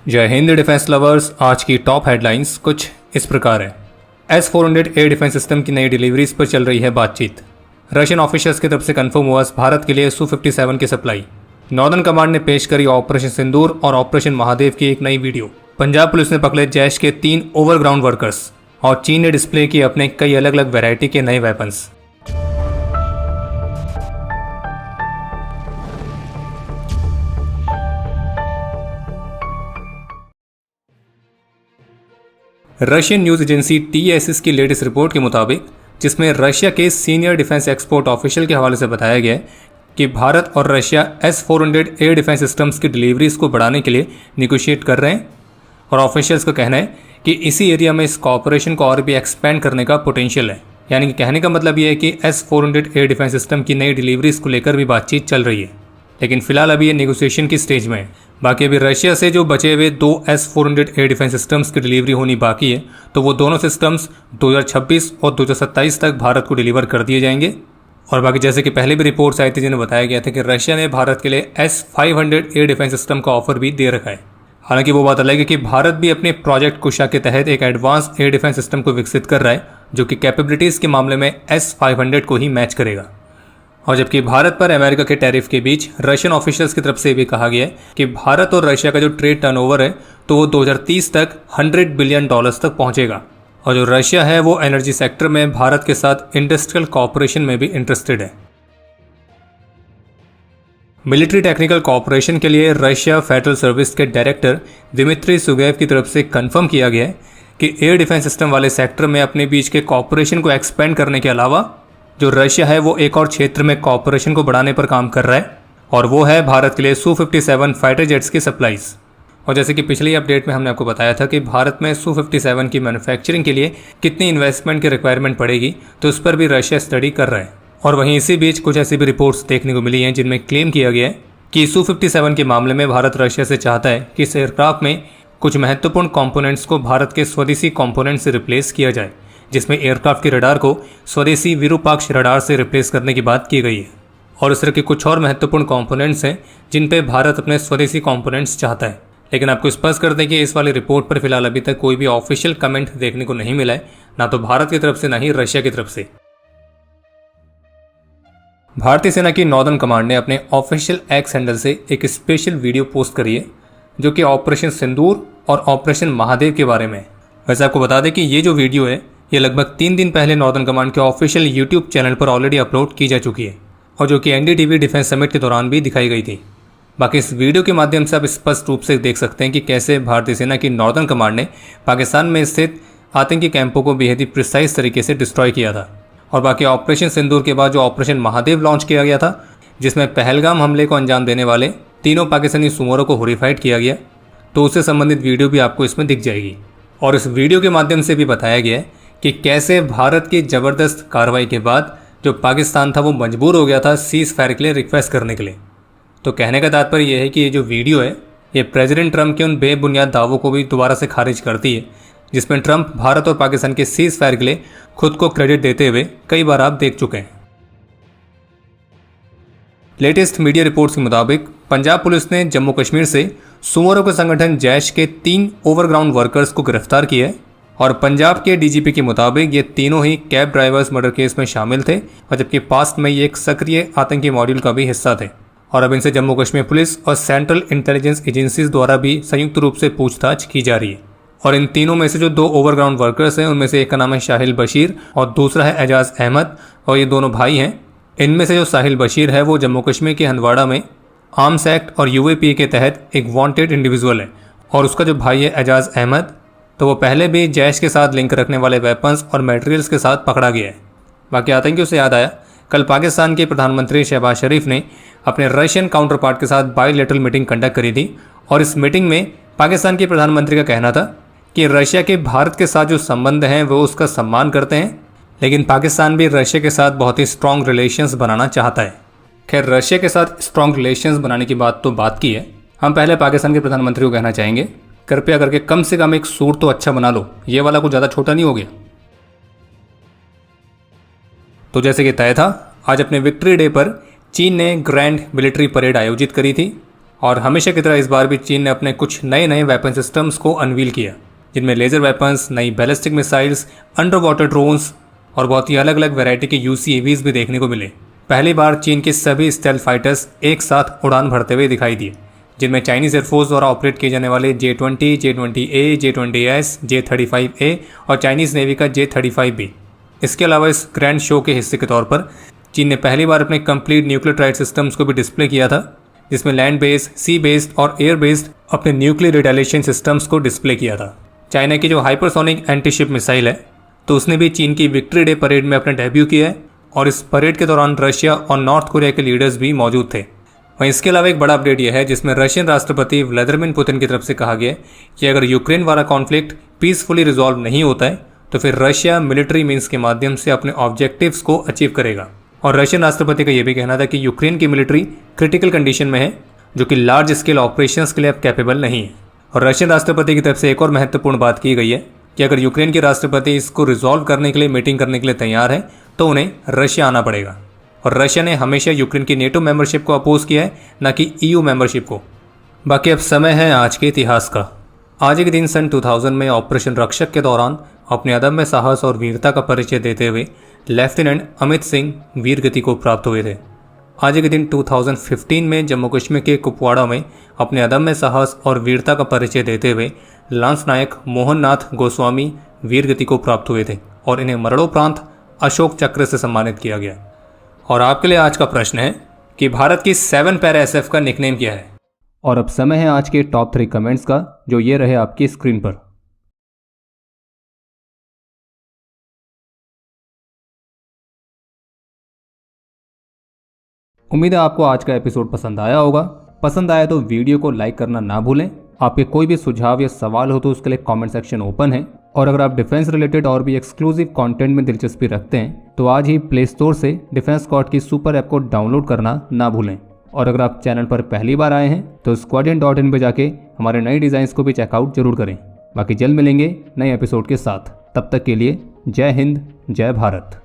जय Hind defence lovers. आज की टॉप हेडलाइंस कुछ इस प्रकार है। S-400 एयर डिफेंस सिस्टम की नई डिलीवरीज पर चल रही है बातचीत। रशियन ऑफिशियल्स की तरफ से कंफर्म हुआ भारत के लिए Su-57 की सप्लाई। नॉर्दर्न कमांड ने पेश करी ऑपरेशन सिंदूर और ऑपरेशन महादेव की एक नई वीडियो। पंजाब पुलिस ने पकड़े जैश के 3 ओवरग्राउंड वर्कर्स और चीन ने डिस्प्ले किए अपने कई अलग अलग वैरायटी के नए weapons. Russian news agency TASS की लेटेस्ट रिपोर्ट के मुताबिक, जिसमें रशिया के सीनियर डिफेंस एक्सपोर्ट ऑफिशियल के हवाले से बताया गया है कि भारत और Russia S-400 air defence systems की डिलीवरीज को बढ़ाने के लिए निगोशिएट कर रहे हैं और ऑफिशियल्स का कहना है कि इसी एरिया में इस कॉपरेशन को और भी एक्सपेंड करने का पोटेंशियल है। यानी कि कहने का मतलब ये है कि S-400 एयर डिफेंस सिस्टम की नई डिलीवरीज को लेकर भी बातचीत चल रही है, लेकिन फिलहाल अभी ये नेगोशिएशन की स्टेज में है। बाकी अभी रशिया से जो बचे हुए 2 S-400 एयर डिफेंस सिस्टम्स की डिलीवरी होनी बाकी है, तो वो दोनों सिस्टम्स 2026 और 2027 तक भारत को डिलीवर कर दिए जाएंगे। और बाकी जैसे कि पहले भी रिपोर्ट्स आई थी जिन्हें बताया गया था कि रशिया ने भारत के लिए S-500 एयर डिफेंस सिस्टम का ऑफर भी दे रखा है। हालांकि वो बात अलग है कि भारत भी अपने प्रोजेक्ट कुशा के तहत एक एडवांस एयर डिफेंस सिस्टम को विकसित कर रहा है, जो कि कैपेबिलिटीज़ के मामले में S-500 को ही मैच करेगा। और जबकि भारत पर अमेरिका के टैरिफ के बीच रशियन ऑफिशियल्स की तरफ से भी कहा गया है कि भारत और रशिया का जो ट्रेड टर्नओवर है तो वो 2030 तक $100 बिलियन तक पहुंचेगा। और जो रशिया है वो एनर्जी सेक्टर में भारत के साथ इंडस्ट्रियल कॉपरेशन में भी इंटरेस्टेड है। मिलिट्री टेक्निकल कॉपरेशन के लिए रशिया फेडरल सर्विस के डायरेक्टर दिमित्री सुगेव की तरफ से कंफर्म किया गया है कि एयर डिफेंस सिस्टम वाले सेक्टर में अपने बीच के कॉपरेशन को एक्सपेंड करने के अलावा जो रशिया है वो एक और क्षेत्र में कॉपरेशन को बढ़ाने पर काम कर रहा है, और वो है भारत के लिए Su-57 फाइटर जेट्स की सप्लाईज। और जैसे कि पिछली अपडेट में हमने आपको बताया था कि भारत में Su-57 की मैन्युफैक्चरिंग के लिए कितनी इन्वेस्टमेंट की रिक्वायरमेंट पड़ेगी, तो उस पर भी रशिया स्टडी कर रहा है। और वहीं इसी बीच कुछ ऐसी भी रिपोर्ट्स देखने को मिली हैं जिनमें क्लेम किया गया है कि Su-57 के मामले में भारत रशिया से चाहता है कि इस एयरक्राफ्ट में कुछ महत्वपूर्ण कॉम्पोनेंट्स को भारत के स्वदेशी कॉम्पोनेंट से रिप्लेस किया जाए, जिसमें एयरक्राफ्ट के रडार को स्वदेशी विरूपाक्ष रडार से रिप्लेस करने की बात की गई है। और इस तरह के कुछ और महत्वपूर्ण कंपोनेंट्स हैं जिन पे भारत अपने स्वदेशी कंपोनेंट्स चाहता है। लेकिन आपको स्पष्ट कर दें कि इस वाली रिपोर्ट पर फिलहाल अभी तक कोई भी ऑफिशियल कमेंट देखने को नहीं मिला है, ना तो भारत की तरफ से ना ही रशिया की तरफ से। भारतीय सेना की नॉर्दर्न कमांड ने अपने ऑफिशियल एक्स हैंडल से एक स्पेशल वीडियो पोस्ट करी है, जो कि ऑपरेशन सिंदूर और ऑपरेशन महादेव के बारे में है। वैसे आपको बता दें कि ये जो वीडियो है ये लगभग 3 दिन पहले नॉर्दर्न कमांड के ऑफिशियल यूट्यूब चैनल पर ऑलरेडी अपलोड की जा चुकी है, और जो कि NDTV डिफेंस समिट के दौरान भी दिखाई गई थी। बाकी इस वीडियो के माध्यम से आप स्पष्ट रूप से देख सकते हैं कि कैसे भारतीय सेना की नॉर्दर्न कमांड ने पाकिस्तान में स्थित आतंकी कैंपों को बेहद ही प्रिसाइज तरीके से डिस्ट्रॉय किया था। और बाकी ऑपरेशन सिंदूर के बाद जो ऑपरेशन महादेव लॉन्च किया गया था, जिसमें पहलगाम हमले को अंजाम देने वाले तीनों पाकिस्तानी सुमोरों को होरीफाइड किया गया, तो उससे संबंधित वीडियो भी आपको इसमें दिख जाएगी। और इस वीडियो के माध्यम से भी बताया गया है कि कैसे भारत की ज़बरदस्त कार्रवाई के बाद जो पाकिस्तान था वो मजबूर हो गया था सीज़ फायर के लिए रिक्वेस्ट करने के लिए। तो कहने का तात्पर्य यह है कि ये जो वीडियो है ये प्रेसिडेंट ट्रंप के उन बेबुनियाद दावों को भी दोबारा से खारिज करती है, जिसमें ट्रंप भारत और पाकिस्तान के सीज़ फायर के लिए खुद को क्रेडिट देते हुए कई बार आप देख चुके हैं। लेटेस्ट मीडिया रिपोर्ट्स के मुताबिक पंजाब पुलिस ने जम्मू कश्मीर से सुमोरों के संगठन जैश के 3 ओवरग्राउंड वर्कर्स को गिरफ्तार किया है। और पंजाब के DGP के मुताबिक ये तीनों ही कैब ड्राइवर्स मर्डर केस में शामिल थे, और जबकि पास्ट में ये एक सक्रिय आतंकी मॉड्यूल का भी हिस्सा थे। और अब इनसे जम्मू कश्मीर पुलिस और सेंट्रल इंटेलिजेंस एजेंसीज द्वारा भी संयुक्त रूप से पूछताछ की जा रही है। और इन तीनों में से जो 2 ओवरग्राउंड वर्कर्स हैं उनमें से एक का नाम है साहिल बशीर और दूसरा है एजाज अहमद, और ये दोनों भाई हैं। इनमें से जो साहिल बशीर है वो जम्मू कश्मीर के हंदवाड़ा में आर्म्स एक्ट और UAPA के तहत एक वांटेड इंडिविजुअल है। और उसका जो भाई है एजाज अहमद, तो वो पहले भी जैश के साथ लिंक रखने वाले वेपन्स और मटेरियल्स के साथ पकड़ा गया है। बाकी आतंकियों से याद आया, कल पाकिस्तान के प्रधानमंत्री शहबाज शरीफ ने अपने रशियन काउंटर पार्ट के साथ बायलैटरल मीटिंग कंडक्ट करी थी। और इस मीटिंग में पाकिस्तान के प्रधानमंत्री का कहना था कि रशिया के भारत के साथ जो संबंध हैं वो उसका सम्मान करते हैं, लेकिन पाकिस्तान भी रशिया के साथ बहुत ही स्ट्रॉन्ग रिलेशंस बनाना चाहता है। खैर, रशिया के साथ स्ट्रॉन्ग रिलेशंस बनाने की बात तो बात की है, हम पहले पाकिस्तान के प्रधानमंत्री को कहना चाहेंगे कृपया करके कम से कम एक सूट तो अच्छा बना लो, ये वाला कुछ ज़्यादा छोटा नहीं हो गया। तो जैसे कि तय था, आज अपने विक्ट्री डे पर चीन ने ग्रैंड मिलिट्री परेड आयोजित करी थी, और हमेशा की तरह इस बार भी चीन ने अपने कुछ नए नए वेपन सिस्टम्स को अनवील किया, जिनमें लेज़र वेपन्स, नई ballistic missiles, under water drones और बहुत ही अलग अलग वैरायटी के UCAVs भी देखने को मिले। पहली बार चीन के सभी स्टेल्थ फाइटर्स एक साथ उड़ान भरते हुए दिखाई दिए, जिनमें चाइनीज़ एयरफोर्स द्वारा ऑपरेट किए जाने वाले J-20, J-20A, J-20S, J-35A और चाइनीज़ नेवी का J-35B। इसके अलावा इस ग्रैंड शो के हिस्से के तौर पर चीन ने पहली बार अपने कंप्लीट न्यूक्लियर ट्राइड सिस्टम्स को भी डिस्प्ले किया था, जिसमें लैंड बेस्ड, सी बेस्ड और एयर बेस्ड अपने न्यूक्लियर रिटेलिएशन सिस्टम्स को डिस्प्ले किया था। चाइना की जो हाइपरसोनिक एंटीशिप मिसाइल है, तो उसने भी चीन की विक्ट्री डे परेड में अपना डेब्यू किया है और इस परेड के दौरान रशिया और नॉर्थ कोरिया के लीडर्स भी मौजूद थे। वहीं इसके अलावा एक बड़ा अपडेट यह है जिसमें रशियन राष्ट्रपति व्लादिमीर पुतिन की तरफ से कहा गया कि अगर यूक्रेन वाला कॉन्फ्लिक्ट पीसफुली रिजॉल्व नहीं होता है तो फिर रशिया मिलिट्री मीन्स के माध्यम से अपने ऑब्जेक्टिव्स को अचीव करेगा। और रशियन राष्ट्रपति का यह भी कहना था कि यूक्रेन की मिलिट्री क्रिटिकल कंडीशन में है, जो कि लार्ज स्केल ऑपरेशंस के लिए अब कैपेबल नहीं है। और रशियन राष्ट्रपति की तरफ से एक और महत्वपूर्ण बात की गई है कि अगर यूक्रेन के राष्ट्रपति इसको रिजॉल्व करने के लिए मीटिंग करने के लिए तैयार है तो उन्हें रशिया आना पड़ेगा। और रशिया ने हमेशा यूक्रेन की नेटो मेंबरशिप को अपोज किया है, न कि EU मेंबरशिप को। बाकी अब समय है आज के इतिहास का। आज के दिन सन 2000 में ऑपरेशन रक्षक के दौरान अपने अदम्य साहस और वीरता का परिचय देते हुए लेफ्टिनेंट अमित सिंह वीर गति को प्राप्त हुए थे। आज के दिन 2015 में जम्मू कश्मीर के कुपवाड़ा में अपने अदम्य साहस और वीरता का परिचय देते हुए लांस नायक मोहन नाथ गोस्वामी वीर गति को प्राप्त हुए थे और इन्हें मरणोपरांत अशोक चक्र से सम्मानित किया गया। और आपके लिए आज का प्रश्न है कि भारत की 7 पैरा SF का निकनेम क्या है। और अब समय है आज के टॉप 3 कमेंट्स का, जो ये रहे आपकी स्क्रीन पर। उम्मीद है आपको आज का एपिसोड पसंद आया होगा। पसंद आया तो वीडियो को लाइक करना ना भूलें। आपके कोई भी सुझाव या सवाल हो तो उसके लिए कमेंट सेक्शन ओपन है। और अगर आप डिफेंस रिलेटेड और भी एक्सक्लूसिव कंटेंट में दिलचस्पी रखते हैं तो आज ही प्ले स्टोर से डिफेंस स्क्वाड की सुपर ऐप को डाउनलोड करना ना भूलें। और अगर आप चैनल पर पहली बार आए हैं तो squadron.in पे जाके हमारे नए डिज़ाइंस को भी चेकआउट जरूर करें। बाकी जल्द मिलेंगे नए एपिसोड के साथ। तब तक के लिए जय हिंद, जय भारत।